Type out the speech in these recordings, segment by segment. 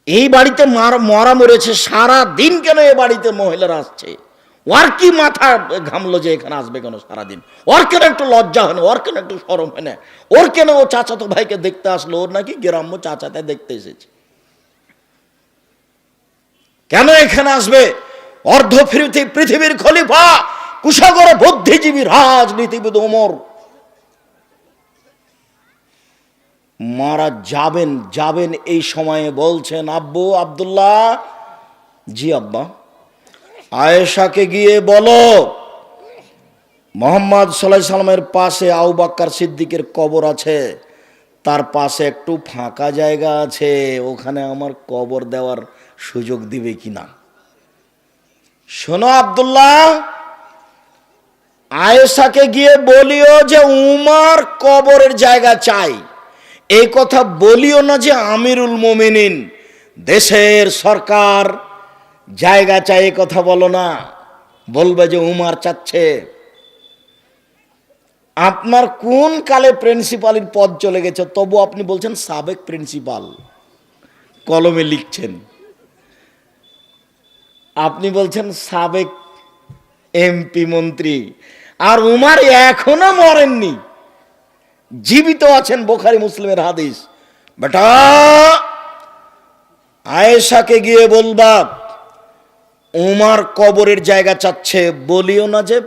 এই বাড়িতে মরা মরেছে, সারা দিন কেন এ বাড়িতে মহিলারা আসছে? ওর কি মাথা ঘামলো যে এখানে আসবে কেন সারাদিন? ওর কেন একটু লজ্জা হয় না? ওর কেন একটু শরম হয় না? ওর কেন ও চাচাতো ভাইকে দেখতে আসলো? ওর নাকি গ্রাম্য চাচাতে দেখতে এসেছে, কেন এখানে আসবে? অর্ধ পৃথিবীর খলিফা, কুশাগর বুদ্ধিজীবী, রাজনীতিবিদ ওমর মারা যাবেন এই সময়ে বলছেন, আব্বু আব্দুল্লাহ, জি আব্বা, আয়েশাকে গিয়ে বলো মোহাম্মদ সাল্লাল্লাহু আলাইহি সাল্লামের পাশে আবু বকর সিদ্দিকের কবর আছে, তার পাশে একটু ফাঁকা জায়গা আছে, ওখানে আমার কবর দেওয়ার সুযোগ দিবে কিনা। শোনো আব্দুল্লাহ, আয়েশাকে গিয়ে বলিও যে উমর কবরের জায়গা চাই। এই কথা বলিও না যে আমিরুল মোমিনিন, দেশের সরকার জায়গা চাই, এই কথা বলো না। বলবে যে উমর চাচ্ছে। আপনার কোন কালে প্রিন্সিপালের পদ চলে গেছে, তবু আপনি বলছেন সাবেক প্রিন্সিপাল, কলমে লিখছেন। আপনি বলছেন সাবেক এমপি মন্ত্রী, আর উমর এখনো মরেননি, জীবিত আছেন। বুখারী মুসলিমের হাদিস। বেটা, আয়েশাকে গিয়ে বলবা উমর কবরের জায়গা চাচ্ছে, বলিও না যে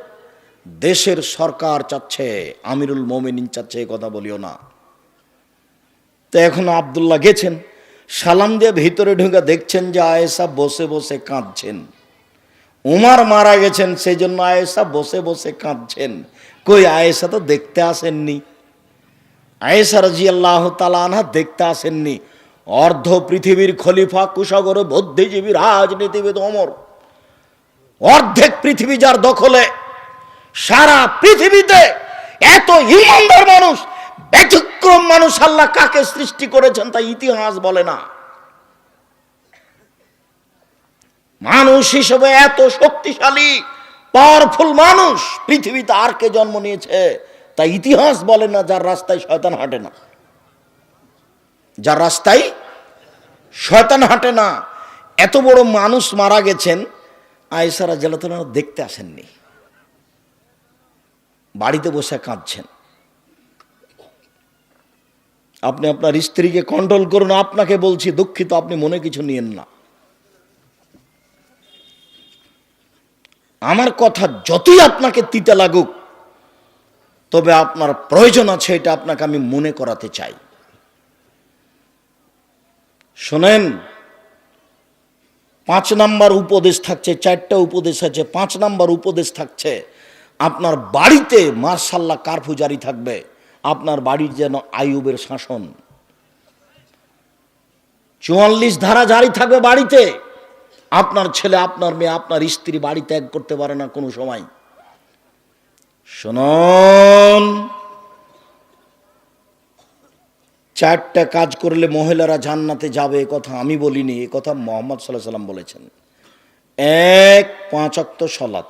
দেশের সরকার চাচ্ছে, আমিরুল মোমিনিন চাচ্ছে, এই কথা বলিও না। তো এখন আব্দুল্লাহ গেছেন, সালাম দিয়ে ভিতরে ঢুকে দেখছেন যে আয়েশা বসে বসে কাঁদছেন। উমর মারা গেছেন, সেই জন্য আয়েশা বসে বসে কাঁদছেন। কই, আয়েশা তো দেখতে আসেননি। আয়েশা রাদিয়াল্লাহু তাআলা আনহা দেখতে আসেননি। অর্ধ পৃথিবীর খলিফা, কুশাগর বুদ্ধিজীবী, রাজনীতিবিদ ওমর, অর্ধেক পৃথিবী যার দখলে, সারা পৃথিবীতে এত ইমানদার মানুষ, ব্যতিক্রম মানুষ আল্লাহ কাকে সৃষ্টি করেছেন তা ইতিহাস বলে না। মানুষ হিসেবে এত শক্তিশালী পাওয়ারফুল মানুষ পৃথিবীতে আর কে জন্ম নিয়েছে তা ইতিহাস বলে না। যার রাস্তায় শয়তান হাঁটে না, যার রাস্তায় শয়তান হাঁটে না, এত বড় মানুষ মারা গেছেন, আয়েশা রাদিয়াল্লাহু তাআলা দেখতে আসেননি, বাড়িতে বসে কাঁদছেন। আপনি আপনার স্ত্রীকে কন্ট্রোল করুন। আপনাকে বলছি, দুঃখিত, আপনি মনে কিছু নিয়েন না। আমার কথা যতই আপনাকে তিতে লাগুক, তবে আপনার প্রয়োজন আছে, এটা আপনাকে আমি মনে করাতে চাই। শোনেন, 5 নাম্বার উপদেশ থাকছে, 4টা উপদেশ আছে। 5 নাম্বার উপদেশ থাকছে, আপনার বাড়িতে মার্শাল্লাহ কারফিউ জারি থাকবে। আপনার বাড়ির যেন আইয়ুবের শাসন, 44 ধারা জারি থাকবে বাড়িতে। আপনার ছেলে, আপনার মেয়ে, আপনার স্ত্রী বাড়ি ত্যাগ করতে পারে না কোনো সময়। শুনুন, 4টা কাজ করলে মহিলারা জান্নাতে যাবে, এ কথা আমি বলিনি, এ কথা মুহাম্মদ সাল্লাল্লাহু আলাইহি সাল্লাম বলেছেন। 1, 5 ওয়াক্ত সালাত।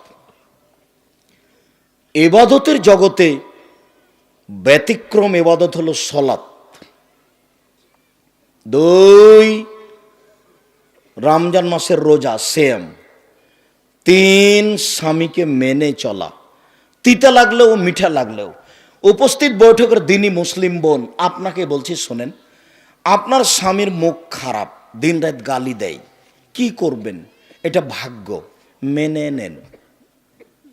ইবাদতের জগতে ব্যতিক্রম ইবাদত হলো সালাত। 2, রমজান মাসের রোজা, সেম। 3, স্বামীকে মেনে চলা, তিতা লাগলেও মিঠা লাগলেও। উপস্থিত বৈঠকের দিনই মুসলিম বোন, আপনাকে বলছি শোনেন, আপনার স্বামীর মুখ খারাপ, দিনরাত গালি দেয়, কি করবেন? এটা ভাগ্য, মেনে নেন।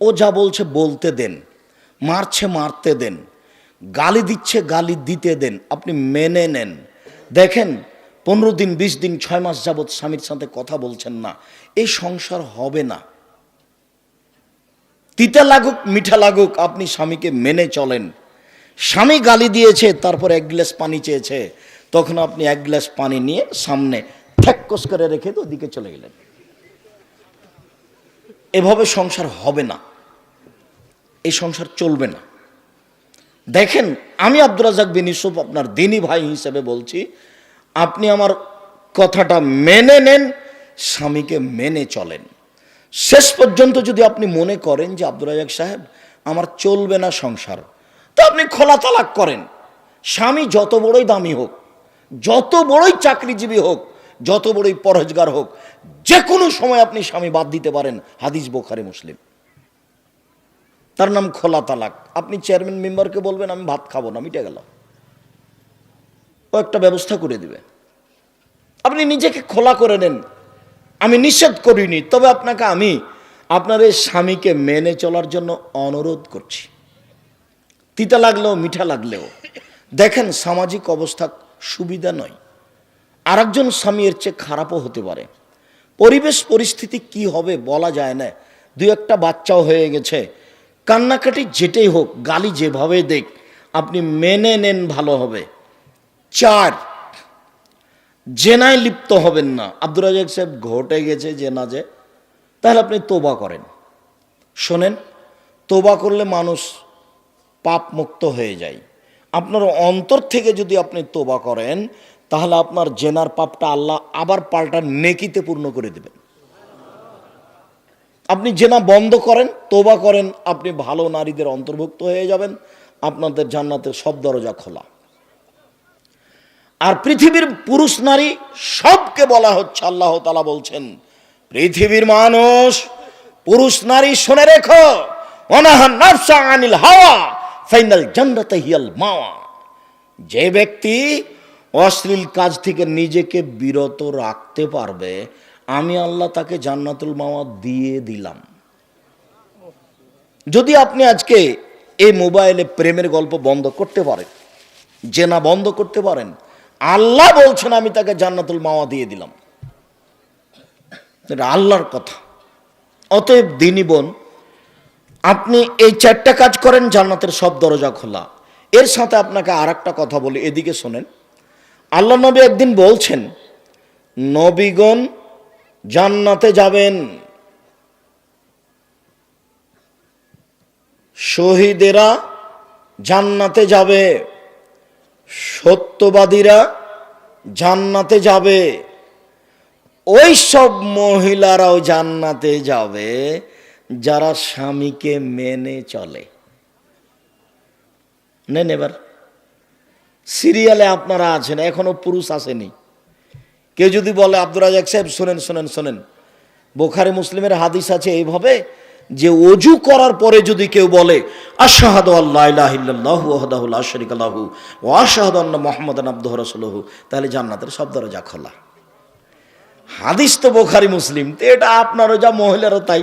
ও যা বলছে বলতে দেন, মারছে মারতে দেন, গালি দিচ্ছে গালি দিতে দেন, আপনি মেনে নেন। দেখেন 15 দিন, 20 দিন, 6 মাস যাবৎ স্বামীর সাথে কথা বলছেন না, এই সংসার হবে না। তিতা লাগুক মিঠা লাগুক, আপনি স্বামীকে মেনে চলেন। স্বামী গালি দিয়েছে, তারপর 1 গ্লাস পানি চেয়েছে, তখন আপনি 1 গ্লাস পানি নিয়ে সামনে ঠ্যাক্কস করে রেখে তো ওদিকে চলে গেলেন। এভাবে সংসার হবে না, এই সংসার চলবে না। দেখেন, আমি আব্দুর রাজ্জাক বিন ইউসুফ আপনার দ্বীনি ভাই হিসেবে বলছি, আপনি আমার কথাটা মেনে নেন, স্বামীকে মেনে চলেন। শেষ পর্যন্ত যদি আপনি মনে করেন যে আব্দুর রাজ্জাক সাহেব আমার চলবে না সংসার, তো আপনি খোলা তালাক করেন। স্বামী যত বড়ই দামি হোক, যত বড়ই চাকরিজীবী হোক, যত বড়ই পরহেজগার হোক, যে কোনো সময় আপনি স্বামী বাদ দিতে পারেন। হাদিস বুখারী মুসলিম। তার নাম খোলা তালাক। আপনি চেয়ারম্যান মেম্বারকে বলবেন আমি ভাত খাবো না, মিটে গেল, ও একটা ব্যবস্থা করে দিবে। আপনি নিজেকে খোলা করে নেন। আমি নিষেধ করিনি, তবে আপনাকে আমি আপনার এই স্বামীকে মেনে চলার জন্য অনুরোধ করছি। তিতা লাগলেও মিঠা লাগলেও দেখেন সামাজিক অবস্থা সুবিধা নয়, আরেকজন স্বামী এর চেয়ে খারাপও হতে পারে। পরিবেশ পরিস্থিতি কি হবে বলা যায় না। দুই একটা বাচ্চাও হয়ে গেছে, কান্নাকাটি যেটাই হোক, গালি যেভাবে দেখ, আপনি মেনে নেন, ভালো হবে। 4, জেনায় লিপ্ত হবেন না। আব্দুর রাজ্জাক সাহেব ঘটে গেছে জেনা, যে তাহলে আপনি তোবা করেন। শোনেন, তোবা করলে মানুষ পাপ মুক্ত হয়ে যায়। আপনার অন্তর থেকে যদি আপনি তোবা করেন, তাহলে আপনার জেনার পাপটা আল্লাহ আবার পাল্টা নেকিতে পূর্ণ করে দেবেন। আপনি জেনা বন্ধ করেন, তোবা করেন, আপনি ভালো নারীদের অন্তর্ভুক্ত হয়ে যাবেন, আপনাদের জান্নাতের সব দরজা খোলা। আর পৃথিবীর পুরুষ নারী সবকে বলা হচ্ছে, আল্লাহ তাআলা বলছেন, পৃথিবীর মানুষ পুরুষ নারী শুনে রেখো, ওয়ানাহান নাফসা আনিল হাওয়া ফাইনাল জান্নাতা হিয়াল মাওয়া। যে ব্যক্তি অশ্লীল কাজ থেকে নিজেকে বিরত রাখতে পারবে, আমি আল্লাহ তাকে জান্নাতুল মাওয়া দিয়ে দিলাম। যদি আপনি আজকে এই মোবাইলে প্রেমের গল্প বন্ধ করতে পারেন, জেনা বন্ধ করতে পারেন, আল্লাহ বলছেন আমি তাকে জান্নাতুল মাওয়া দিয়ে দিলাম। এটা আল্লাহর কথা। অতএব দিনী বোন, আপনি এই 4টা কাজ করেন, জান্নাতের সব দরজা খোলা। এর সাথে আপনাকে আর একটা কথা বলি, এদিকে শোনেন। আল্লাহ নবী একদিন বলছেন, নবীগণ জান্নাতে যাবেন, শহীদেরা জান্নাতে যাবে, সত্যবাদীরা জান্নাতে যাবে, ওই সব মহিলারাও জান্নাতে যাবে যারা স্বামীকে মেনে চলে। নেন এবার সিরিয়ালে আপনারা আছেন, এখনো পুরুষ আসেনি। কেউ যদি বলে, আব্দুর রাজ্জাক সাহেব শোনেন শোনেন শোনেন, বুখারী মুসলিমের হাদিস আছে এইভাবে যে ওযু করার পরে যদি কেউ বলে আশহাদু আল্লা ইলাহা ইল্লাল্লাহু ওয়াহদাহু লা শারীকা লাহু ওয়া আশহাদু আন্না মুহাম্মাদান আবদুহু ওয়া রাসূলুহু, তাহলে জান্নাতের সব দরজা খোলা। হাদিস তো বুখারী মুসলিম, তো এটা আপনারও যা মহিলারও তাই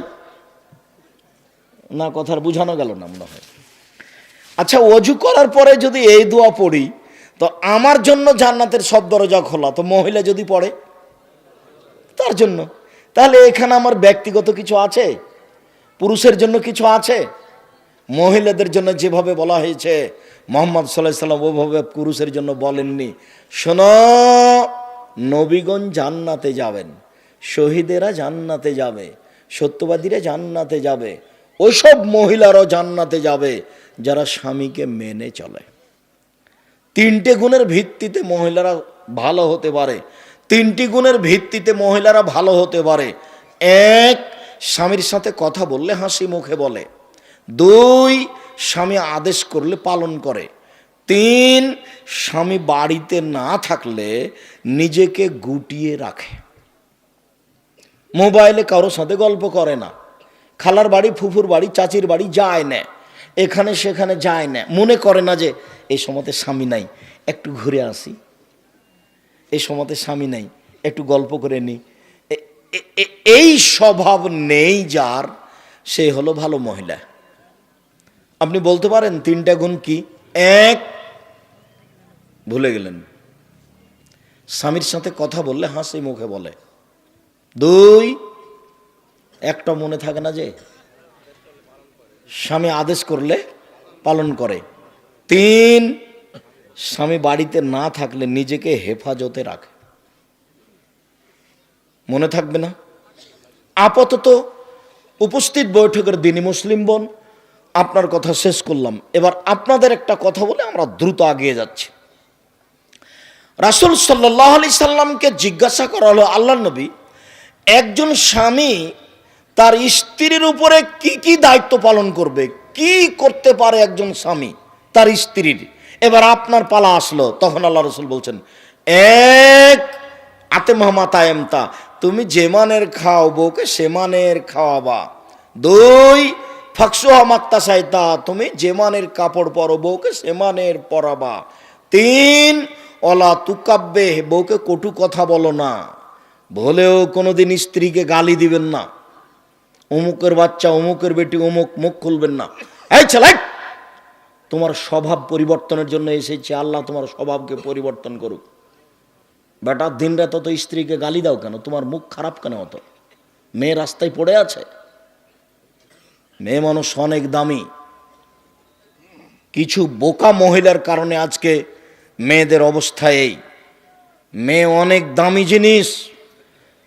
না। কথার বুঝানো গেল না মনে হয়। আচ্ছা, ওযু করার পরে যদি এই দোয়া পড়ি, তো আমার জন্য জান্নাতের সব দরজা খোলা, তো মহিলা যদি পড়ে তার জন্য, তাহলে এখানে আমার ব্যক্তিগত কিছু আছে, পুরুষের জন্য কিছু আছে? মহিলাদের জন্য যেভাবে বলা হয়েছে মুহাম্মদ সাল্লাল্লাহু আলাইহি সাল্লাম ওভাবে পুরুষের জন্য বলেননি। শোনো, নবীগণ জান্নাতে যাবেন, শহীদেরা জান্নাতে যাবে, সত্যবাদীরা জান্নাতে যাবে, ওইসব মহিলারাও জান্নাতে যাবে যারা স্বামীকে মেনে চলে। 3টে গুণের ভিত্তিতে মহিলারা ভালো হতে পারে। 3টি গুণের ভিত্তিতে মহিলারা ভালো হতে পারে। 1, স্বামীর সাথে কথা বললে হাসি মুখে বলে। 2, স্বামী আদেশ করলে পালন করে। 3, স্বামী বাড়িতে না থাকলে নিজেকে গুটিয়ে রাখে, মোবাইলে কারোর সাথে গল্প করে না, খালার বাড়ি, ফুফুর বাড়ি, চাচির বাড়ি যায় না, এখানে সেখানে যায় না, মনে করে না যে এই সময়তে স্বামী নাই, একটু ঘুরে আসি, এই সময়তে স্বামী নাই, একটু গল্প করে নি। এই স্বভাব নেই যার, সে হলো ভালো মহিলা। আপনি বলতে পারেন 3টা গুণ কি? 1, ভুলে গেলেন, স্বামীর সাথে কথা বললে হাসি মুখে বলে। 2, একটা মনে থাকে না যে স্বামী আদেশ করলে পালন করে। 3, স্বামী বাড়িতে না থাকলে নিজেকে হেফাজতে রাখে। মনে থাকবে না? আপাতত উপস্থিত বৈঠকের দিনই মুসলিম বোন, আপনার কথা শেষ করলাম। এবার আপনাদের একটা কথা বলে আমরা দ্রুত আগিয়ে যাচ্ছি। রাসূল সাল্লাল্লাহু আলাইহি সাল্লামকে জিজ্ঞাসা করা হলো, আল্লাহর নবী, একজন স্বামী তার স্ত্রীর উপরে কি কি দায়িত্ব পালন করবে, কি করতে পারে একজন স্বামী তার স্ত্রীর? এবার আপনার পালা আসলো, তখন আল্লাহ রাসূল বলছেন, 1, আতে মামাতা এমতা, তুমি যে মানের খাও বউকে সে মানের খাওয়াবা। 2 ফাকসুহা মাক্তা সাইতা, তুমি যে মানের কাপড় পরো বউকে সে মানের পরাবা। 3 অলা তুকাব্বে, বউকে কটু কথা বলো না, বলেও কোনোদিন স্ত্রীকে গালি দিবেন না। অমুকের বাচ্চা, অমুকের বেটি, অমুক, মুখ খুলবেন না। এই ছেলে, তোমার স্বভাব পরিবর্তনের জন্য এসেছে, আল্লাহ তোমার স্বভাবকে পরিবর্তন করুক। বেটা দিন রাত তো স্ত্রীকে গালি দাও কেন? তোমার মুখ খারাপ কেন অত? মেয়ে রাস্তায় পড়ে আছে। মেয়ে মানুষ অনেক দামি। কিছু বোকা মহিলার কারণে আজকে মেয়েদের অবস্থা এই। মেয়ে অনেক দামি জিনিস।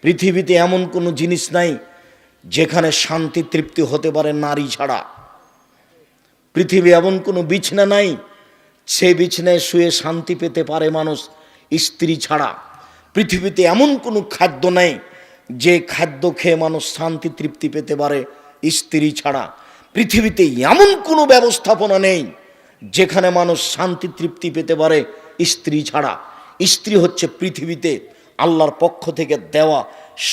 পৃথিবীতে এমন কোনো জিনিস নাই যেখানে শান্তি তৃপ্তি হতে পারে নারী ছাড়া। পৃথিবী এমন কোনো বিছানা নাই সেই বিছানায় শুয়ে শান্তি পেতে পারে মানুষ স্ত্রী ছাড়া। পৃথিবীতে এমন কোনো খাদ্য নেই যে খাদ্য খেয়ে মানুষ শান্তি তৃপ্তি পেতে পারে স্ত্রী ছাড়া। পৃথিবীতে এমন কোনো ব্যবস্থাপনা নেই যেখানে মানুষ শান্তি তৃপ্তি পেতে পারে স্ত্রী ছাড়া। স্ত্রী হচ্ছে পৃথিবীতে আল্লাহর পক্ষ থেকে দেওয়া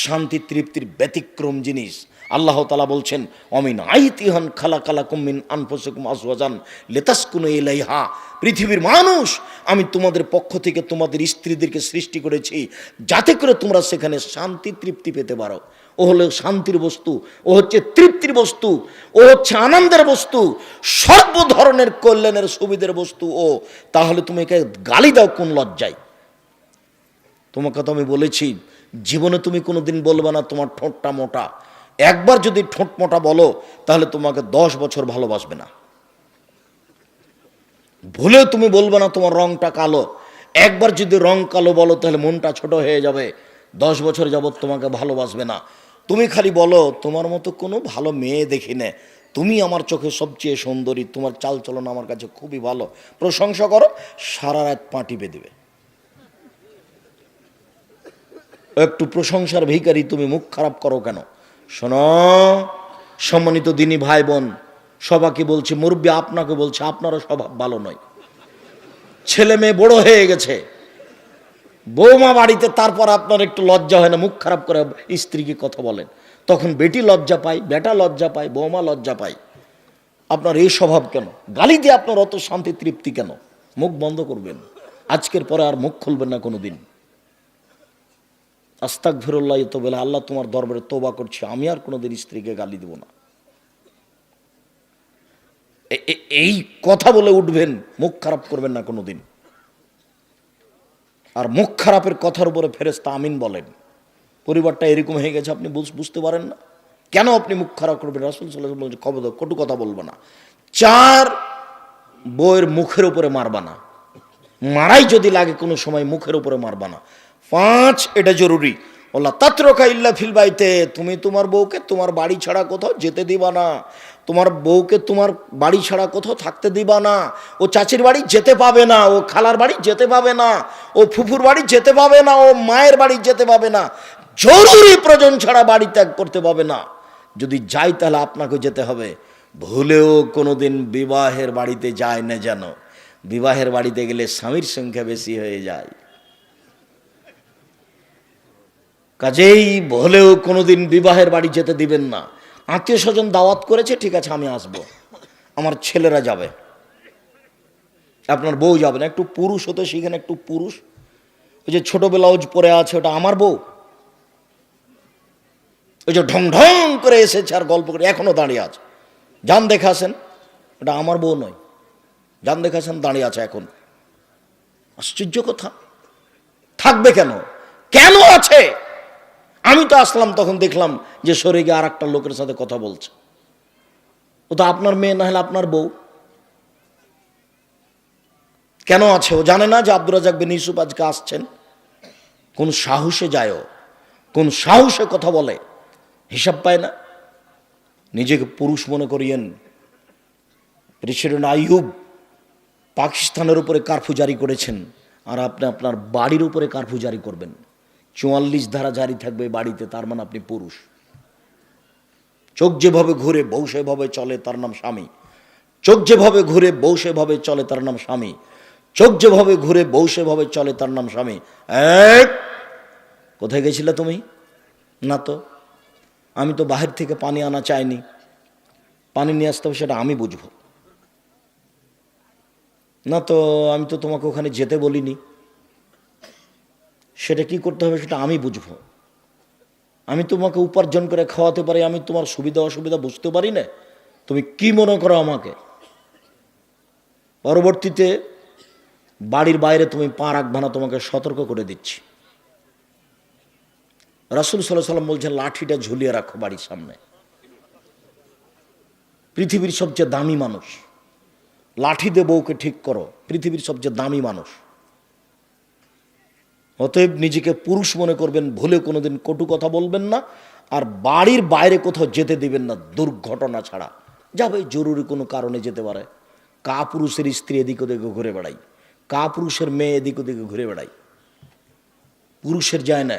শান্তি তৃপ্তির ব্যতিক্রম জিনিস। আল্লাহ তাআলা বলছেন, অমিন আইতিহান খালাকালাকুম মিন আনফুসিকুম আজওয়াজান লিতাসকুনু ইলাইহা, পৃথিবীর মানুষ, আমি তোমাদের পক্ষ থেকে তোমাদের স্ত্রীদেরকে সৃষ্টি করেছি যাতে করে তোমরা সেখানে শান্তি তৃপ্তি পেতে পারো। ও হলো শান্তির বস্তু, ও হচ্ছে তৃপ্তির বস্তু, ও হচ্ছে আনন্দের বস্তু, সর্ব ধরনের কল্যাণের সুবিধার বস্তু ও। তাহলে তুমি একে গালি দাও কোন লজ্জায়? তোমাকে তো আমি বলেছি জীবনে তুমি কোনোদিন বলবে না তোমার ঠোঁটটা মোটা। একবার যদি ঠোঁট মোটা বলো তাহলে তোমাকে 10 বছর ভালোবাসবে না। ভুলেও তুমি বলবে না তোমার রংটা কালো। একবার যদি রং কালো বলো তাহলে মনটা ছোট হয়ে যাবে, 10 বছর যাবত তোমাকে ভালোবাসবে না। তুমি খালি বলো তোমার মতো কোনো ভালো মেয়ে দেখি না, তুমি আমার চোখে সবচেয়ে সুন্দরী, তোমার চালচলন আমার কাছে খুবই ভালো, প্রশংসা করো, সারা রাত পা টিপে দেবে। একটু প্রশংসার ভিখারি তুমি মুখ খারাপ করো কেন? শোনো সম্মানিত দিনী ভাই বোন, সবাইকে বলছি, মুরব্বী আপনাকে বলছে, আপনারও স্বভাব ভালো নয়। ছেলে মেয়ে বড় হয়ে গেছে, বৌমা বাড়িতে, তারপর আপনার একটু লজ্জা হয় না মুখ খারাপ করে স্ত্রীকে কথা বলেন? তখন বেটি লজ্জা পায়, বেটা লজ্জা পায়, বৌমা লজ্জা পায়। আপনার এই স্বভাব কেন? গালি দিয়ে আপনার অত শান্তি তৃপ্তি কেন? মুখ বন্ধ করবেন, আজকের পরে আর মুখ খুলবেন না কোনোদিন। আস্তাগফিরুল্লাহ তো বলে, আল্লাহ তোমার দরবারে তওবা করছি, আমি আর কোনোদিন স্ত্রীকে গালি দেব না। এই কথা বলে উঠবেন, মুখ খারাপ করবেন না কোনোদিন। আর মুখ খারাপের কথার উপরে ফেরেশতা আমিন বলেন। পরিবারটা এরকম হয়ে গেছে, আপনি বুঝতে পারেন না কেন আপনি মুখ খারাপ করবেন? রাসূল সাল্লাল্লাহু আলাইহি ওয়াসাল্লাম খবরদার কটু কথা বলবা না। 4 বউয়ের মুখের উপরে মারবা না, মারাই যদি লাগে কোনো সময় মুখের উপরে মারবা না। 5 এটা জরুরি, ওয়াল্লা তাতরুকা ইল্লা ফিল বাইতে, তুমি তোমার বউকে তোমার বাড়ি ছাড়া কোথাও যেতে দিবা না। তোমার বউকে তোমার বাড়ি ছাড়া কোথাও থাকতে দিবা না। ও চাচির বাড়ি যেতে পাবে না, ও খালার বাড়ি যেতে পাবে না, ও ফুফুর বাড়ি যেতে পাবে না, ও মায়ের বাড়ি যেতে পাবে না, জরুরি প্রয়োজন ছাড়া বাড়ি ত্যাগ করতে পাবে না। যদি যাই তাহলে আপনাকে যেতে হবে। ভুলেও কোনোদিন বিবাহের বাড়িতে যায় না যেন, বিবাহের বাড়িতে গেলে স্বামীর সংখ্যা বেশি হয়ে যায়। কাজেই ভুলেও কোনোদিন বিবাহের বাড়ি যেতে দিবেন না। আত্মীয় স্বজন দাওয়াত করেছে, ঠিক আছে আমি আসব, আমার ছেলেরা যাবে, আপনার বউ যাবে না। একটু পুরুষ হতে শিখেন, একটু পুরুষ। ওই যে ছোট ব্লাউজ পরে আছে ওটা আমার বউ, ওই যে ঢং ঢং করে এসেছে আর গল্প করে এখনো দাঁড়িয়ে আছে, যান দেখে আসেন, ওটা আমার বউ নয়, যান দেখে আসেন, দাঁড়িয়ে আছে এখন। আশ্চর্য কথা, থাকবে কেন? কেন আছে? আমি তো আসলাম তখন দেখলাম যে সরে গিয়ে আর একটা লোকের সাথে কথা বলছে। ও তো আপনার মেয়ে, না হলে আপনার বউ। কেন আছে? ও জানে না যে আব্দুর রাজ্জাক বিন ইউসুফ আজকে আসছেন? কোন সাহসে যায়, কোন সাহসে কথা বলে, হিসাব পায় না। নিজেকে পুরুষ মনে করিয়েন। প্রেসিডেন্ট আইয়ুব পাকিস্তানের উপরে কারফিউ জারি করেছেন, আর আপনি আপনার বাড়ির উপরে কারফিউ জারি করবেন। 44 ধারা জারি থাকবে বাড়িতে, তার মানে আপনি পুরুষ। চোখ যেভাবে ঘুরে বউ সেভাবে চলে, তার নাম স্বামী। চোখ যেভাবে ঘুরে বউ সেভাবে চলে, তার নাম স্বামী। চোখ যেভাবে ঘুরে বউ সেভাবে চলে, তার নাম স্বামী। কোথায় গেছিলে তুমি? না তো, আমি তো বাহির থেকে পানি আনা চাইনি, পানি নিয়ে আসতে হবে সেটা আমি বুঝবো। না তো, আমি তো তোমাকে ওখানে যেতে বলিনি, সেটা কি করতে হবে সেটা আমি বুঝবো। আমি তোমাকে উপার্জন করে খাওয়াতে পারি, আমি তোমার সুবিধা অসুবিধা বুঝতে পারি না, তুমি কি মনে করো আমাকে? পরবর্তীতে বাড়ির বাইরে তুমি পা রাখবে না, তোমাকে সতর্ক করে দিচ্ছি। রাসূল সাল্লাল্লাহু আলাইহি সাল্লাম বলছেন, লাঠিটা ঝুলিয়ে রাখো বাড়ির সামনে। পৃথিবীর সবচেয়ে দামি মানুষ, লাঠি দিয়ে বউকে ঠিক করো, পৃথিবীর সবচেয়ে দামি মানুষ। অতএব নিজেকে পুরুষ মনে করবেন, ভুলে কোনোদিন কটু কথা বলবেন না, আর বাড়ির বাইরে কোথাও যেতে দিবেন না দুর্ঘটনা ছাড়া। যাবে, জরুরি কোনো কারণে যেতে পারে। কা পুরুষের স্ত্রী এদিক ওদিকে ঘুরে বেড়াই, কা পুরুষের মেয়ে এদিক ওদিকে ঘুরে বেড়াই, পুরুষের যায় না।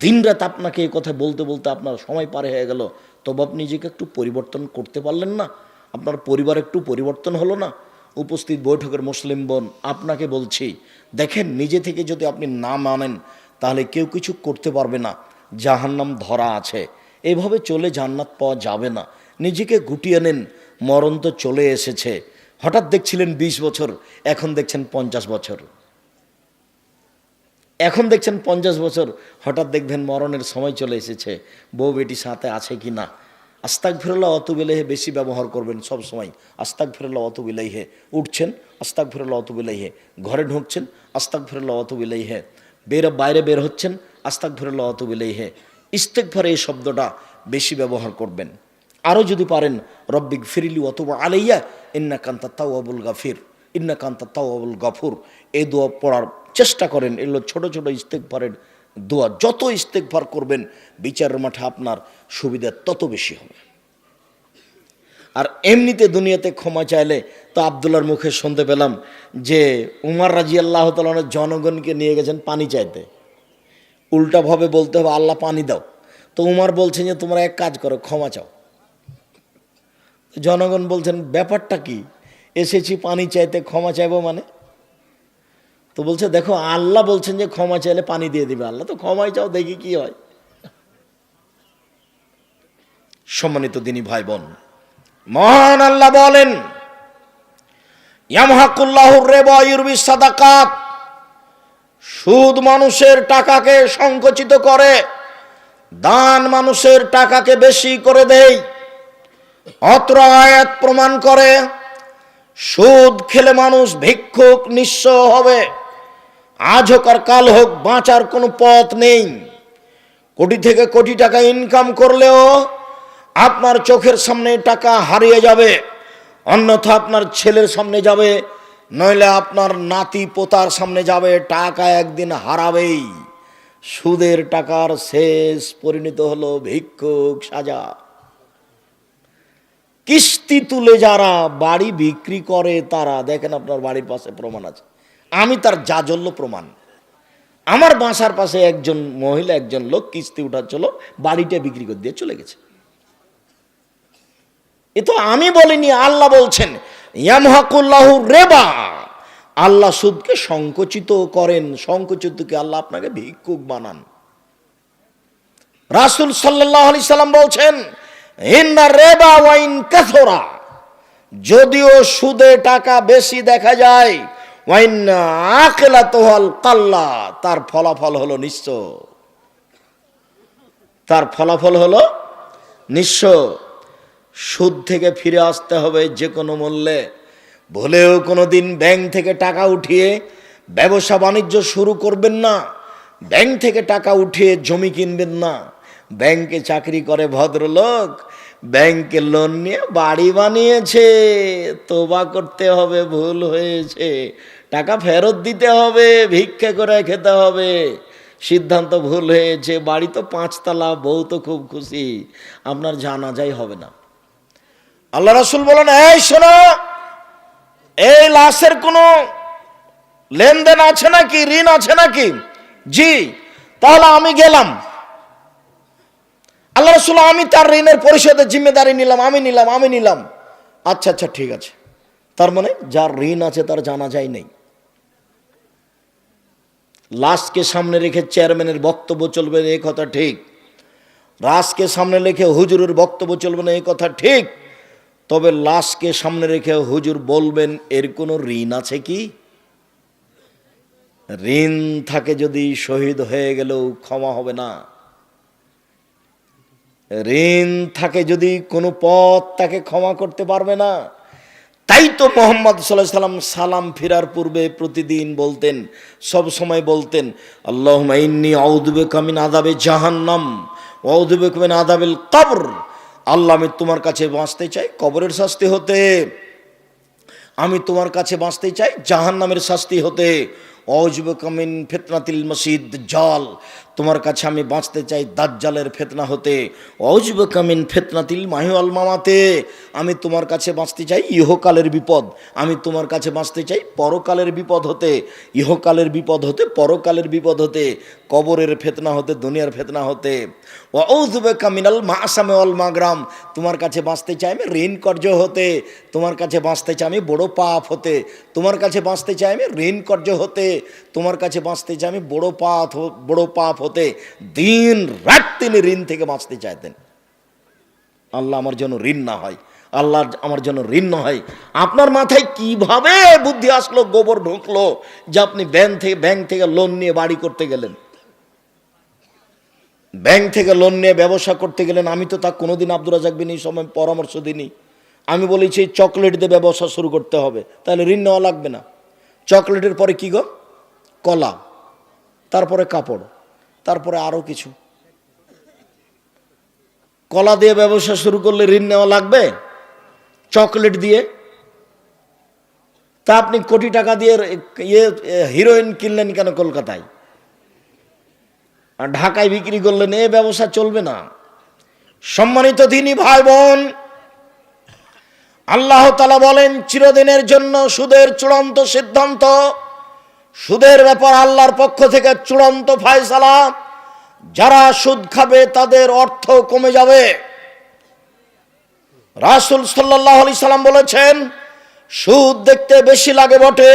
দিনরাত আপনাকে এই কথা বলতে বলতে আপনার সময় পার হয়ে গেল, তবে আপনি নিজেকে একটু পরিবর্তন করতে পারলেন না? আপনার পরিবার একটু পরিবর্তন হলো না? উপস্থিত বৈঠকের মুসলিম বোন, আপনাকে বলছি, দেখেন নিজে থেকে যদি আপনি না মানেন তাহলে কেউ কিছু করতে পারবে না, জাহান্নাম ধরা আছে, এইভাবে চলে জান্নাত পাওয়া যাবে না। নিজেকে গুটিয়ে নেন, মরণ তো চলে এসেছে। হঠাৎ দেখছিলেন 20 বছর, এখন দেখছেন 50 বছর, এখন দেখছেন 50 বছর, হঠাৎ দেখবেন মরণের সময় চলে এসেছে। বউ বেটি সাথে আছে কি না? আস্তাগফিরুল্লাহ ওয়াতুবু ইলাইহি বেশি ব্যবহার করবেন সব সময়। আস্তাগফিরুল্লাহ ওয়াতুবু ইলাইহি, উঠছেন আস্তাগফিরুল্লাহ ওয়াতুবু ইলাইহি, ঘরে ঢুকছেন আস্তাগফিরুল্লাহ ওয়াতুবু ইলাইহি, বাইরে বের হচ্ছেন আস্তাগফিরুল্লাহ ওয়াতুবু ইলাইহি। ইস্তেগফার এই শব্দটা বেশি ব্যবহার করবেন। আরও যদি পারেন, রব্বিক ফিরিলি ওয়াতুব আলাইয়া ইন্নাকা আনতাত তাওয়াবুল গাফির, ইন্নাকা আনতাত তাওয়াবুল গাফুর, এই দোয়া পড়ার চেষ্টা করেন। এগুলো ছোট ছোট ইস্তেগফারের দোয়া। যত ইস্তেগফার করবেন বিচারের মাঠে আপনার সুবিধা তত বেশি হবে। আর এমনিতে দুনিয়াতে ক্ষমা চাইলে তো আব্দুল্লাহর মুখে শুনতে পেলাম যে উমর রাদিয়াল্লাহু তাআলা জনগণকে নিয়ে গেছেন পানি চাইতে। উল্টাভাবে বলতে হবে আল্লাহ পানি দাও, তো উমর বলছেন যে তোমরা এক কাজ করো, ক্ষমা চাও। জনগণ বলছেন ব্যাপারটা কি, এসেছি পানি চাইতে, ক্ষমা চাইবো মানে? তো বলছে দেখো আল্লাহ বলছেন যে ক্ষমা চাইলে পানি দিয়ে দিবে, আল্লাহ তো ক্ষমাই চাও, দেখি কি হয়। সম্মানিত দিনী ভাই বোন, মহান আল্লাহ বলেন, ইয়ামহাকুল্লাহুর রিবা ওয়া ইউরবিস সাদাকাত, সুদ মানুষের টাকাকে সংকুচিত করে, দান মানুষের টাকাকে বেশি করে দেয়। অত্র আয়াত প্রমাণ করে সুদ খেলে মানুষ ভিক্ষুক নিঃস্ব হবে। আজ হোক আর কাল হোক বাঁচার কোনো পথ নেই। কোটি থেকে কোটি টাকা ইনকাম করলেও আপনার চোখের সামনে টাকা হারিয়ে যাবে, অন্যথা আপনার ছেলের সামনে যাবে, নইলে আপনার নাতি পোতার সামনে যাবে, টাকা একদিন হারাবেই। সুদের টাকার শেষ পরিণত হলো ভিক্ষুক সাজা। কিস্তি তুলে যারা বাড়ি বিক্রি করে তারা, দেখেন আপনার বাড়ির পাশে প্রমাণ আছে, আমি তার জাজল্য প্রমাণ। আমার বাসার পাশে একজন মহিলা, একজন লোক কিস্তি উঠাচ্ছিল, বাড়িটা বিক্রি করে দিয়ে চলে গেছে। এ তো আমি বলিনি, আল্লাহ বলছেন ইয়ামহাকুল্লাহু রিবা, আল্লাহ সুদকে সংকুচিত করেন। সংকুচিতকে আল্লাহ আপনাকে ভিক্ষুক বানান। রাসূল সাল্লাল্লাহু আলাইহি সাল্লাম বলছেন ইন্না রিবা ওয়া ইন কাসরা, যদিও সুদে টাকা বেশি দেখা যায়, ওয়া ইন্না আকিলাতুল কাল্লা, তার ফলাফল হলো নিঃস্ব, তার ফলাফল হলো নিঃস্ব। সুদ থেকে ফিরে আসতে হবে যে কোনো মূল্যে। ভুলেও কোনো দিন ব্যাংক থেকে টাকা উঠিয়ে ব্যবসা বাণিজ্য শুরু করবেন না। ব্যাংক থেকে টাকা উঠিয়ে জমি কিনবেন না। ব্যাংকে চাকরি করে ভদ্রলোক, ব্যাংকে লোন নিয়ে বাড়ি বানিয়েছে, তোবা করতে হবে, ভুল হয়েছে, টাকা ফেরত দিতে হবে, ভিক্ষা করে খেতে হবে। সিদ্ধান্ত ভুল হয়েছে, বাড়ি তো 5 তলা, বউ তো খুব খুশি, আপনার জানাজাই হবে না। আল্লাহ রাসূল বলেন, এই শোনো, এই লাশের কোনো লেনদেন আছে নাকি, ঋণ আছে নাকি? জি। তাহলে আমি গেলাম। আল্লাহ রাসূল, আমি তার ঋণের পরিশোধের জিম্মেদারি নিলাম, আমি নিলাম। আচ্ছা আচ্ছা ঠিক আছে। তার মানে যার ঋণ আছে তার জানাজাই নেই। লাশকে সামনে রেখে চেয়ারম্যানের বক্তব্য চলবে না, এই কথা ঠিক। রাজকে সামনে রেখে হুজুরের বক্তব্য চলবে না, এই কথা ঠিক। তবে লাশকে সামনে রেখে হুজুর বলবেন, এর কোনো ঋণ আছে কি? ঋণ থাকে যদি শহীদ হয়ে গেলেও ক্ষমা হবে না। ঋণ থাকে যদি কোনো পথ তাকে ক্ষমা করতে পারবে না। তাই তো মোহাম্মদ সাল্লাল্লাহু আলাইহি সাল্লাম সালাম ফিরার পূর্বে প্রতিদিন বলতেন, সব সময় বলতেন, আল্লাহুম্মা ইন্নী আউযু বিকা মিন আযাবি জাহান্নাম ওয়া আউযু বিকা মিন আযাবিল কবর। আল্লাহ, আমি তোমার কাছে বাঁচতে চাই কবরের শাস্তি হতে, আমি তোমার কাছে বাঁচতে চাই জাহান্নামের শাস্তি হতে। আউযু বিকা মিন ফিতনাতিল মাসিহ দাজ্জাল, তোমার কাছে আমি বাঁচতে চাই দাজ্জালের ফিতনা হতে। আউযু বিকা মিন ফিতনাতিল মাহি ওয়াল মামাতে, আমি তোমার কাছে বাঁচতে চাই ইহকালের বিপদ, আমি তোমার কাছে বাঁচতে চাই পরকালের বিপদ হতে। ইহকালের বিপদ হতে, পরকালের বিপদ হতে, কবরের ফিতনা হতে, দুনিয়ার ফিতনা হতে। আউযু বিকা মিনাল মাসামি ওয়াল মাগরাম, তোমার কাছে বাঁচতে চাই আমি ঋণ কর্য হতে, তোমার কাছে বাঁচতে চাই আমি বড় পাপ হতে, তোমার কাছে বাঁচতে চাই আমি ঋণ কর্য হতে, তোমার কাছে বাঁচতে চাই আমি বড় পাপ হতে। দিন রাত তিনি ঋণ থেকে বাঁচতে চাইতেন। আল্লাহ আমার জন্য ঋণ না হয়, আল্লাহ আমার জন্য ঋণ না হয়। আপনার মাথায় কিভাবে বুদ্ধি আসলো, গোবর ঢুকলো যে আপনি ব্যাংক থেকে লোন নিয়ে বাড়ি করতে গেলেন, ব্যাংক থেকে লোন নিয়ে ব্যবসা করতে গেলেন? আমি তো তা কোনোদিন আব্দুর রাজ্জাক বিন এই সময় পরামর্শ দিইনি। আমি বলেছি চকলেট দিয়ে ব্যবসা শুরু করতে হবে, তাহলে ঋণ নেওয়া লাগবে না। চকলেটের পরে কি গো? কলা, তারপরে কাপড়, তারপরে আরো কিছু। কলা দিয়ে ব্যবসা শুরু করলে ঋণ নেওয়া লাগবে? চকলেট দিয়ে? তা আপনি কোটি টাকা দিয়ে হিরোইন কিনলেন কেন কলকাতায়, আর ঢাকায় বিক্রি করলেন? এ ব্যবসা চলবে না। সম্মানিত দিনী ভাই বোন, আল্লাহ তাআলা বলেন চিরদিনের জন্য সুদের চূড়ান্ত সিদ্ধান্ত, সুদের ব্যাপার আল্লাহর পক্ষ থেকে চূড়ান্ত ফয়সালা। যারা সুদ খাবে তাদের অর্থ কমে যাবে। রাসূল সাল্লাল্লাহু আলাইহি সাল্লাম বলেছেন, সুদ দেখতে বেশি লাগে বটে,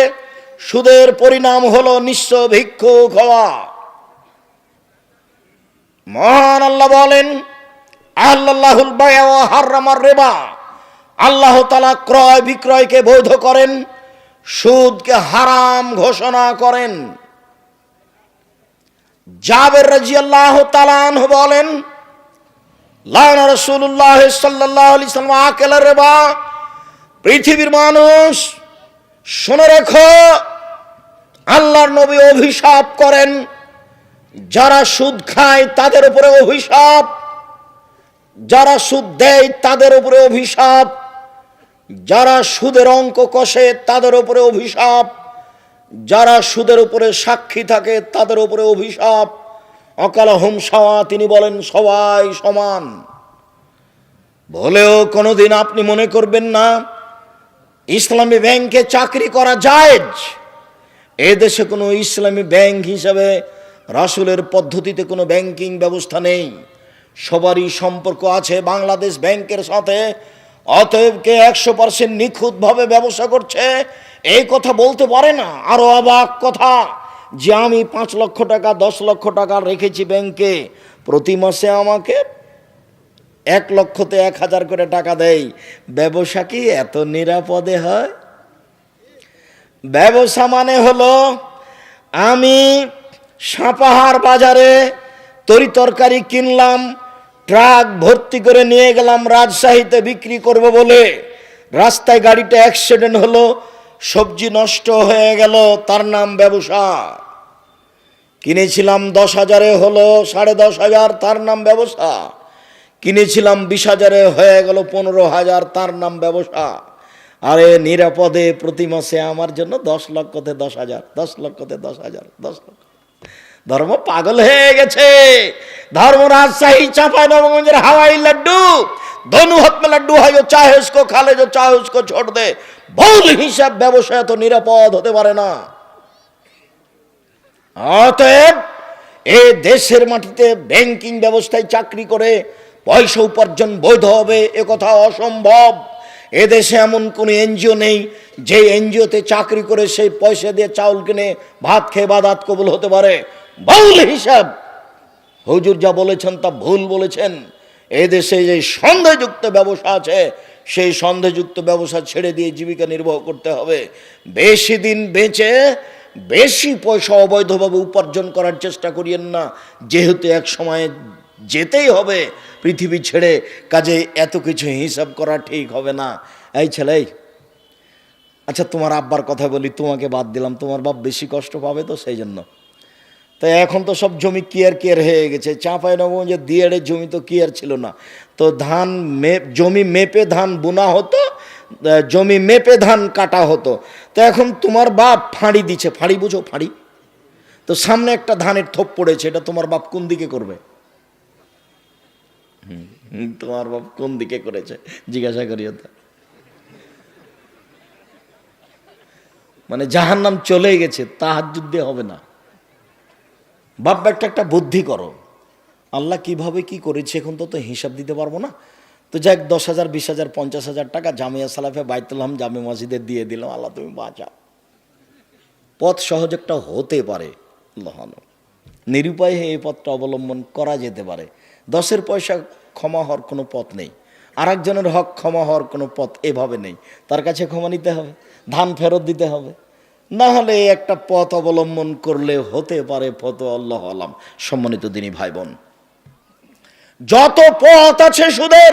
সুদের পরিণাম হলো নিঃস্ব ভিক্ষুক হওয়া। মহান আল্লাহ বলেন, আল্লাহুল বাই'a ওয়া হাররামার রিবা, আল্লাহ তাআলা ক্রয় বিক্রয়কে বৈধ করেন, সুদকে হারাম ঘোষণা করেন। জাবের রাদিয়াল্লাহু তাআলা আনহু বলেন, লানা রাসূলুল্লাহ সাল্লাল্লাহু আলাইহি সাল্লাম আকাল রিবা। পৃথিবীর মানুষ শুনে রেখো, আল্লাহর নবী অভিশাপ করেন যারা সুদ খায় তাদের উপরে অভিশাপ, যারা সুদ দেয় তাদের উপরে অভিশাপ, যারা সুদের অঙ্ক কষে তাদের উপরে অভিশাপ, যারা সুদের উপরে সাক্ষী থাকে তাদের উপরে অভিশাপ। অকালহুম সাওয়া, তিনি বলেন সবাই সমান। বলেও কোনোদিন আপনি মনে করবেন না ইসলামী ব্যাংকে চাকরি করা জায়েজ। এদেশে কোনো ইসলামী ব্যাংক হিসাবে রাসূলের পদ্ধতিতে কোনো ব্যাংকিং ব্যবস্থা নেই। সবারই সম্পর্ক আছে বাংলাদেশ ব্যাংকের সাথে। অতএব কে 100% নিখুঁতভাবে ব্যবসা করছে এই কথা বলতে পারে না। আরো অবাক কথা যে আমি 5 লক্ষ টাকা 10 লক্ষ টাকা রেখেছি ব্যাংকে, প্রতি মাসে আমাকে 1 লক্ষতে 1000 করে টাকা দেয়। ব্যবসা কি এত নিরাপদে হয়? ব্যবসা মানে হলো আমি সাপাহার বাজারে তরি তরকারি কিনলাম, ট্রাক ভর্তি করে নিয়ে গেলাম রাজশাহীতে বিক্রি করব বলে, রাস্তায় গাড়িটা অ্যাক্সিডেন্ট হলো, সবজি নষ্ট হয়ে গেল, তার নাম ব্যবসা। কিনেছিলাম 10,000-এ হলো 10,500, তার নাম ব্যবসা। কিনেছিলাম 20,000-এ হয়ে গেল 15,000, তার নাম ব্যবসা। আরে নিরাপদে প্রতি মাসে আমার জন্য 10 লক্ষতে 10,000, 10 লক্ষতে 10,000, 10 লক্ষ। ধর্ম পাগল হয়ে গেছে। ধর্ম রাজশাহী চাঁপাইনবাবগঞ্জের হাওয়াই লাড্ডু, दोनों हाथ में लड्डू है, जो चाहे उसको खा ले, जो चाहे उसको छोड़ दे। ভুল হিসাব ব্যবসায় তো নিরাপদ হতে পারে না। অতএব এই দেশের মাটিতে ব্যাংকিং ব্যবস্থায় চাকরি করে পয়সা উপার্জন বৈধ হবে এ কথা অসম্ভব। এদেশে এমন কোন এনজিও নেই যে এনজিওতে চাকরি করে সেই পয়সা দিয়ে চাউল কিনে ভাত খেয়ে বাদাত কবুল হতে পারে। ভুল হিসাব। হুজুর যা বলেছেন তা ভুল বলেছেন। এদেশে যে সন্দেহযুক্ত ব্যবসা আছে, সেই সন্দেহযুক্ত ব্যবসা ছেড়ে দিয়ে জীবিকা নির্বাহ করতে হবে। বেশি দিন বেঁচে বেশি পয়সা অবৈধভাবে উপার্জন করার চেষ্টা করিয়েন না, যেহেতু এক সময় যেতেই হবে পৃথিবী ছেড়ে। কাজে এত কিছু হিসাব করা ঠিক হবে না। এই ছেলে, আচ্ছা তোমার আব্বার কথা বলি, তোমাকে বাদ দিলাম, তোমার বাপ বেশি কষ্ট পাবে তো সেই জন্য। তো এখন তো সব জমি কিয়ার হয়ে গেছে। চাঁপাইনবাবগঞ্জে দিয়াড়ের জমি তো কিয়ার ছিল না, তো ধান জমি মেপে ধান বোনা হতো, জমি মেপে ধান কাটা হতো। তো এখন তোমার বাপ ফাঁড়ি দিচ্ছে, ফাঁড়ি বুঝো ফাঁড়ি, তো সামনে একটা ধানের থোপ পড়েছে, এটা তোমার বাপ কোন দিকে করবে? তোমার বাপ কোন দিকে করেছে জিজ্ঞাসা করিও তো। মানে জাহান্নাম চলে গেছে, তাহাজ্জুদ দিয়ে হবে না। বাপ একটা বুদ্ধি করো, আল্লাহ কিভাবে কি করেছে এখন তো হিসাব দিতে পারবো না। তো যাক 10,000 20,000 50,000 টাকা জামিয়া সালাফে বাইতুল হাম জামে মসজিদে দিয়ে দিলাম, আল্লাহ তুমি বাঁচাও। পথ সহজ একটা হতে পারে, আল্লাহ নিরুপায় এই পথটা অবলম্বন করা যেতে পারে। 10 পয়সা ক্ষমা হওয়ার কোনো পথ নেই, আর একজনের হক ক্ষমা হওয়ার কোনো পথ এভাবে নেই। তার কাছে ক্ষমা নিতে হবে, ধান ফেরত দিতে হবে, না হলে একটা পথ অবলম্বন করলে হতে পারে ফতো, আল্লাহ আলাম। সম্মানিত দিনী ভাই বোন, যত পথ আছে সুদের,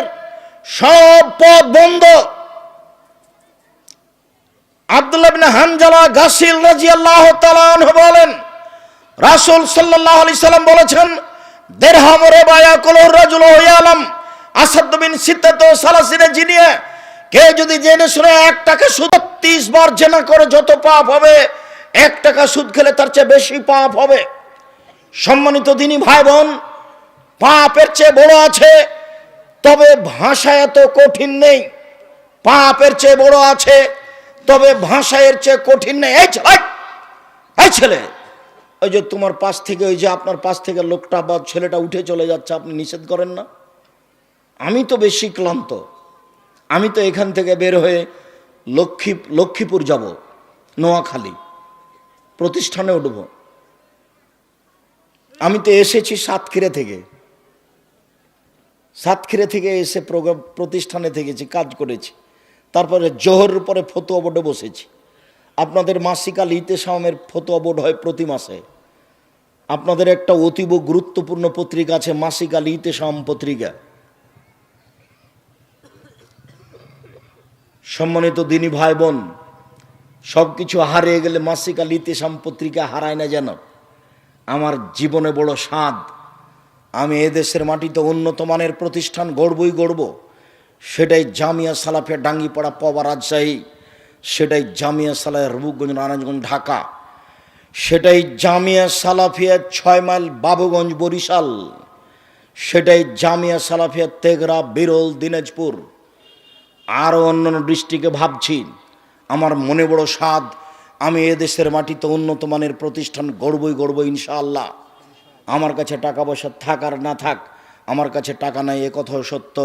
সব পথ বন্ধ। আব্দুল্লাহ ইবনে হানজালা গাসিল রাদিয়াল্লাহু তাআলা আনহু বলেন, রাসূল সাল্লাল্লাহু আলাইহি সাল্লাম বলেছেন, দিরহাম রিবা ইয়াকুলু রাজুলু ইয়ালাম আসাদ বিন সিত্তাতু সালাসিনা জিনিয়া, কে যদি জেনে শুনে 1 টাকা সুদ 30 বার জেনা করে যত পাপ হবে, 1 টাকা সুদ খেলে তার চেয়ে বেশি পাপ হবে। সম্মানিত দিনী ভাই বোন, পাপের চেয়ে বড় আছে, তবে ভাষা এত কঠিন নেই। পাপের চেয়ে বড় আছে, তবে ভাষা এর চেয়ে কঠিন নেই। এই ছেলে, ওই যে তোমার পাশ থেকে, ওই যে আপনার পাশ থেকে লোকটা বা ছেলেটা উঠে চলে যাচ্ছে, আপনি নিষেধ করেন না? আমি তো বেশি ক্লান্ত, আমি তো এখান থেকে বের হয়ে লক্ষ্মীপুর যাব, নোয়াখালী প্রতিষ্ঠানে উঠব। আমি তো এসেছি সাতক্ষীরা থেকে এসে প্রতিষ্ঠানে থেকেছি, কাজ করেছি, তারপরে জোহরের পরে ফতোয়া বোর্ডে বসেছি। আপনাদের মাসিক আল ইতেসামের ফতোয়া বোর্ড হয় প্রতি মাসে। আপনাদের একটা অতীব গুরুত্বপূর্ণ পত্রিকা আছে, মাসিক আল ইতেসাম পত্রিকা। সম্মানিত দিনী ভাই বোন, সব কিছু হারিয়ে গেলে মাসিক আল ইতেসাম পত্রিকা হারায় না যেন। আমার জীবনে বড় স্বাদ, আমি এদেশের মাটিতে উন্নত মানের প্রতিষ্ঠান গড়বই গড়ব। সেটাই জামিয়া সালাফিয়া ডাঙ্গিপাড়া পবা রাজশাহী, সেটাই জামিয়া সালাফিয়া রূপগঞ্জ নারায়ণগঞ্জ ঢাকা, সেটাই জামিয়া সালাফিয়া 6 মাইল বাবুগঞ্জ বরিশাল, সেটাই জামিয়া সালাফিয়া তেঘরা বিরল দিনাজপুর, আরও অন্যান্য ডিস্ট্রিক্টে ভাবছি। আমার মনে বড় স্বাদ, আমি এদেশের মাটিতে উন্নত মানের প্রতিষ্ঠান গড়বই ইনশাআল্লাহ। আমার কাছে টাকা পয়সা থাক আর না থাক, আমার কাছে টাকা নাই এ কথাও সত্য,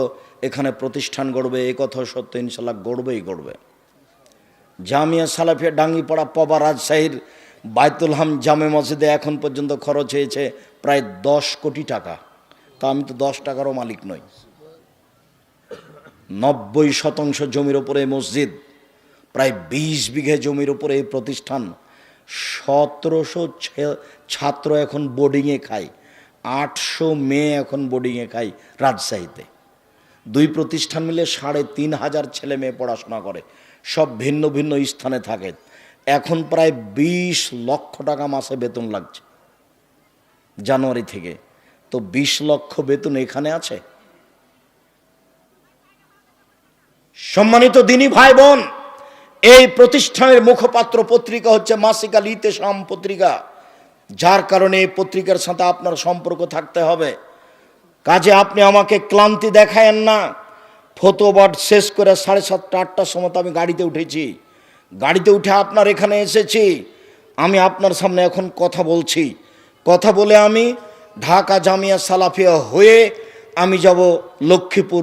এখানে প্রতিষ্ঠান গড়বে এ কথাও সত্য, ইনশাআল্লাহ গড়বে। জামিয়া সালাফিয়া ডাঙ্গিপাড়া পবা রাজশাহীর বাইতুল হাম জামে মসজিদে এখন পর্যন্ত খরচ হয়েছে প্রায় 10 কোটি টাকা। তা আমি তো 10 টাকারও মালিক নই। 90% জমির ওপরে মসজিদ, প্রায় 20 বিঘে জমির উপরে এই প্রতিষ্ঠান, 1700 ছাত্র এখন বোর্ডিংয়ে খায়, 800 মেয়ে এখন বোর্ডিংয়ে খায় রাজশাহীতে। 2 প্রতিষ্ঠান মিলে 3,500 ছেলে মেয়ে পড়াশোনা করে, সব ভিন্ন ভিন্ন স্থানে থাকে। এখন প্রায় 20 লক্ষ টাকা মাসে বেতন লাগছে জানুয়ারি থেকে। তো 20 লক্ষ বেতন এখানে আছে? সম্মানিত দিনী ভাই বোন, এই প্রতিষ্ঠানের মুখপাত্র পত্রিকা হচ্ছে মাসিক আল ইতেসাম পত্রিকা, যার কারণে এই পত্রিকার সাথে আপনার সম্পর্ক থাকতে হবে। কাজে আপনি আমাকে ক্লান্তি দেখায়েন না। ফতোয়া শেষ করে 7:30 8টার সময় আমি গাড়িতে উঠেছি, গাড়িতে উঠে আপনার এখানে এসেছি। আমি আপনার সামনে এখন কথা বলছি, কথা বলে আমি ঢাকা জামিয়া সালাফিয়া হয়ে আমি যাব লক্ষ্মীপুর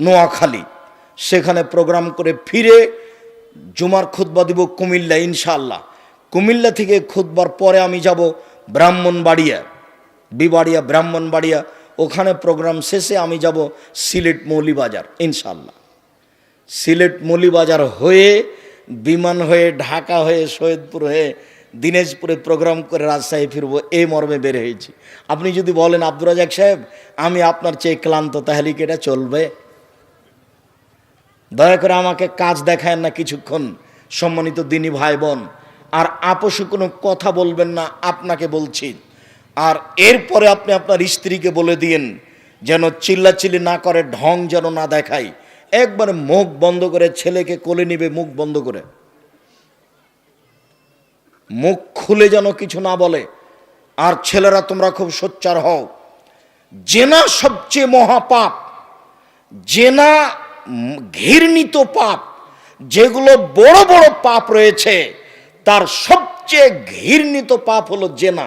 নোয়াখালী। সেখানে প্রোগ্রাম করে ফিরে জুমার খুতবা দিব কুমিল্লা ইনশাআল্লাহ। কুমিল্লা থেকে খুতবার পরে আমি যাব ব্রাহ্মণবাড়িয়া, বিবাড়িয়া ব্রাহ্মণবাড়িয়া, ওখানে প্রোগ্রাম শেষে আমি যাব সিলেট মৌলিবাজার ইনশাআল্লাহ। সিলেট মৌলিবাজার হয়ে বিমান হয়ে ঢাকা হয়ে সৈয়দপুর হয়ে দিনাজপুরে প্রোগ্রাম করে রাজশাহী ফিরবো, এই মর্মে বের হয়েছি। আপনি যদি বলেন আব্দুর রাজাক সাহেব আমি আপনার চেয়ে ক্লান্ত, তাহলে কি এটা চলবে? দয়া করে আমাকে কাজ দেখায় না কিছুক্ষণ, সম্মানিত দিনী ভাই বোন। আর আপোষে কোনো কথা বলবেন না, আপনাকে বলছি। আর এরপরে আপনি আপনার স্ত্রীকে বলে দিয়েন যেন চিল্লাচিল্লি না করে, ঢং যেন না দেখায়, একবারে মুখ বন্ধ করে ছেলেকে কোলে নিবে, মুখ বন্ধ করে, মুখ খুলে যেন কিছু না বলে। আর ছেলেরা তোমরা খুব সোচ্চার হও, জেনা সবচেয়ে মহাপাপ, জেনা ঘৃণিত পাপ, যেগুলো বড় বড় পাপ রয়েছে তার সবচেয়ে ঘৃণিত পাপ হলো জেনা।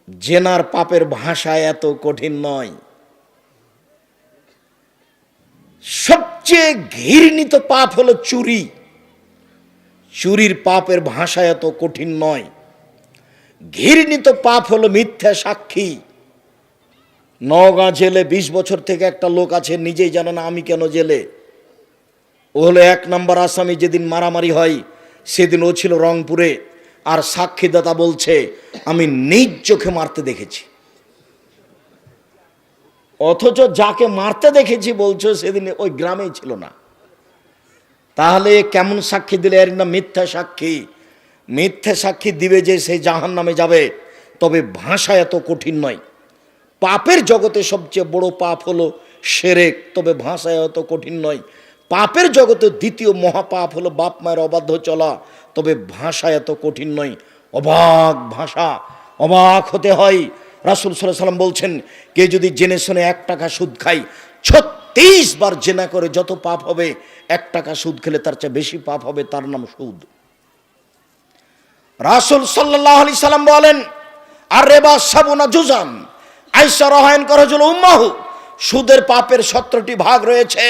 জেনার পাপের ভাষা এত কঠিন নয়। সবচেয়ে ঘৃণিত পাপ হলো চুরি, চুরির পাপের ভাষা এত কঠিন নয়। ঘৃণিত পাপ হলো মিথ্যা সাক্ষী। নওগাঁ জেলে 20 বছর থেকে একটা লোক আছে, নিজেই জানে না আমি কেন জেলে। ও হলো 1 নম্বর আসামি। যেদিন মারামারি হয় সেদিন ও ছিল রংপুরে, আর সাক্ষীদাতা বলছে আমি নিজ চোখে মারতে দেখেছি, অথচ যাকে মারতে দেখেছি বলছো সেদিন ওই গ্রামেই ছিল না। তাহলে কেমন সাক্ষী দিলে? এর না মিথ্যা সাক্ষী। মিথ্যা সাক্ষী দিবে যে সে জাহান্নামে যাবে, তবে ভাষা এত কঠিন নয়। পাপের জগতে সবচেয়ে বড় পাপ হলো শিরক, তবে ভাষা এত কঠিন নয়। পাপের জগতে দ্বিতীয় মহাপাপ হলো বাপ মায়ের অবাধ্য চলা, তবে ভাষা এত কঠিন নয়। অবাক ভাষা, অবাক হতে হয়। রাসূল সাল্লাল্লাহু আলাইহি ওয়াসাল্লাম বলছেন, কে যদি জেনে শুনে 1 টাকা সুদ খায়, 36 বার জেনা করে যত পাপ হবে, 1 টাকা সুদ খেলে তার চেয়ে বেশি পাপ হবে, তার নাম সুদ। রাসূল সাল্লাল্লাহু আলাইহি সাল্লাম বলেন, আর রিবা সাবুনা জুজান, আয়েশা রাহয়ান করজুল উম্মাহু, সুদের পাপের 17টি ভাগ রয়েছে।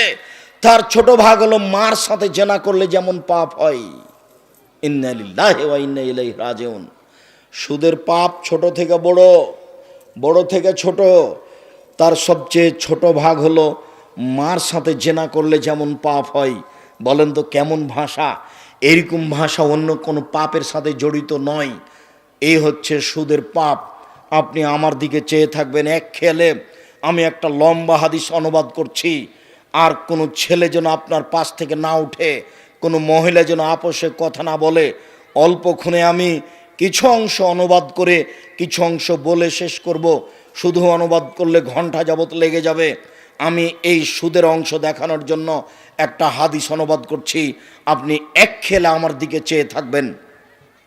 তার ছোট ভাগ হলো মার সাথে জেনা করলে যেমন পাপ হয়। ইন্না লিল্লাহি ওয়া ইন্না ইলাইহি রাজিউন। সুদের পাপ ছোট থেকে বড়, বড় থেকে ছোট। তার সবচেয়ে ছোট ভাগ হলো মার সাথে জেনা করলে যেমন পাপ হয়। বলেন তো কেমন ভাষা? এরকম ভাষা অন্য কোনো পাপের সাথে জড়িত নয়। এই হচ্ছে সুদের পাপ। আপনি আমার দিকে চেয়ে থাকবেন এক খেয়ালে। আমি একটা লম্বা হাদিস অনুবাদ করছি, আর কোনো ছেলে যেন আপনার পাশ থেকে না উঠে, কোনো মহিলা যেন আপোষে কথা না বলে। অল্পক্ষণে আমি কিছু অংশ অনুবাদ করে কিছু অংশ বলে শেষ করব। শুধু অনুবাদ করলে ঘন্টা যাবত লেগে যাবে। আমি এই সুদের অংশ দেখানোর জন্য একটা হাদিস অনুবাদ করছি, আপনি এক খেলা আমার দিকে চেয়ে থাকবেন।